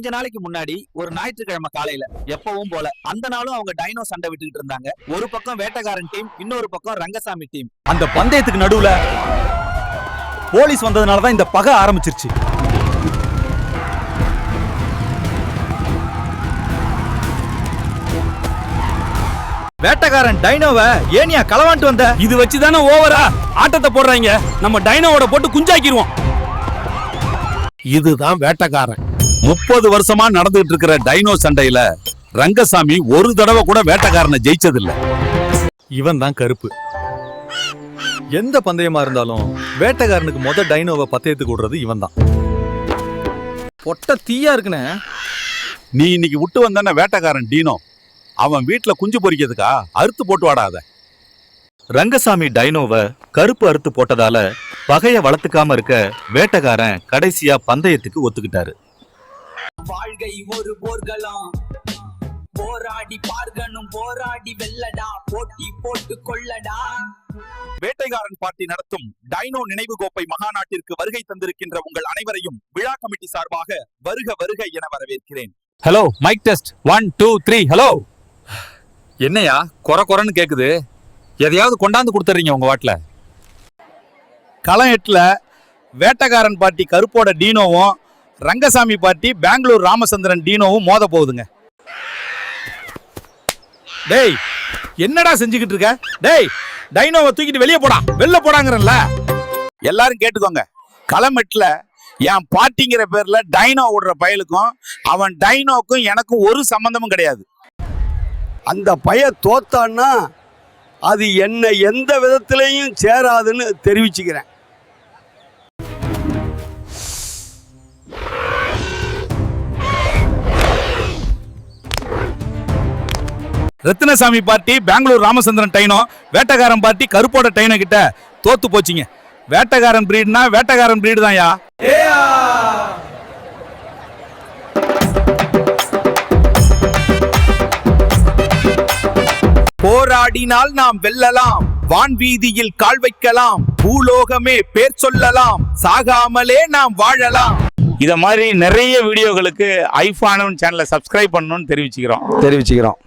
கொஞ்ச நாளைக்கு முன்னாடி ஒரு ஞாயிற்றுக்கிழமை காலையில எப்பவும் போல அந்த நாளும் அவங்க டைனோ சண்டை விட்டுக்கிட்டு இருந்தாங்க. ஒரு பக்கம் வேட்டக்காரன் டீம், இன்னொரு பக்கம் ரங்கசாமி டீம். அந்த பந்தயத்துக்கு நடுவுல போலீஸ் வந்ததுனாலதான் இந்த பகை ஆரம்பிச்சிருச்சு. வேட்டக்காரன் டைனோவை ஏனியா களவாண்டு வந்த? இது வச்சுதானே ஓவரா ஆட்டத்தை போடுறாங்க. நம்ம டைனோவோட போட்டு குஞ்சாக்கிடுவோம். இதுதான் வேட்டக்காரன். 30 வருஷமா நடந்துட்டு இருக்கிற டைனோ சண்டையில ரங்கசாமி ஒரு தடவை கூட வேட்டக்காரனை ஜெயிச்சதில்ல. இவன் தான் கருப்பு. எந்த பந்தயமா இருந்தாலும் வேட்டக்காரனுக்கு முத டைனோவை பந்தயத்துக்கு விடுறது இவன் தான். பொட்ட தீயா இருக்குன்னு நீ இன்னைக்கு விட்டு வந்தானே வேட்டக்காரன் டீனோ, அவன் வீட்டுல குஞ்சு பொறிக்கிறதுக்கா அறுத்து போட்டு வாடாத. ரங்கசாமி டைனோவை கருப்பு அறுத்து போட்டதால பகைய வளர்த்துக்காம இருக்க வேட்டக்காரன் கடைசியா பந்தயத்துக்கு ஒத்துக்கிட்டாரு. வாழ்கை ஒரு போர்களாம், போராடி பார்க்கணும், போராடி வெல்லடா, போட்டி போட்டு கொள்ளடா. வேட்டைக்காரன் பார்ட்டி நடத்தும் டைனோ நினைவு கோப்பை மகாநாட்டிற்கு வருகை தந்திருக்கின்ற உங்கள் அனைவரையும் விழா கமிட்டி சார்பாக வருக வருக என வரவேற்கிறேன். Hello, mike test 1 2 3. ஹலோ. என்னையா கொரன்னு கேக்குது? எதையாவது கொண்டாந்து கொடுத்துறீங்க உங்க வாட்டில? களம் 8ல வேட்டக்காரன் பார்ட்டி கருப்போட டீனோவும் ரங்கசாமி பார்ட்டி பெங்களூர் ராமச்சந்திரன் டீனோவும் மோத போகுதுங்க. டேய், என்னடா செஞ்சுக்கிட்டு இருக்க? டேய், டைனோவை தூக்கிட்டு வெளியே போடா, வெளில போடாங்கறல்ல. எல்லாரும் கேட்டுக்கோங்க. களம் 8ல என் பார்ட்டிங்கிற பேர்ல டைனோ விடுற பயலுக்கும் அவன் டைனோக்கும் எனக்கும் ஒரு சம்பந்தமும் கிடையாது. அந்த பைய தோத்தான்னா அது என்ன எந்த விதத்திலையும் சேராதுன்னு தெரிவிச்சுக்கிறேன். ரத்தினசாமி பார்ட்டி பெங்களூர் ராமச்சந்திரன் டைனோ, வேட்டக்காரன் பார்ட்டி கருப்போட டைனோ கிட்ட தோத்து போச்சிங்க. வேட்டக்காரன் பிரீடுனா வேட்டக்காரன் பிரீடு தான் யா. போராடினால் நாம் வெல்லலாம், வான்வீதியில் கால் வைக்கலாம், பூலோகமே பேர் சொல்லலாம், சாகாமலே நாம் வாழலாம். இத மாதிரி நிறைய வீடியோகளுக்கு ஐஃபானு சேனலை சப்ஸ்கிரைப் பண்ணணும்னு தெரிவிச்சுக்கிறோம்.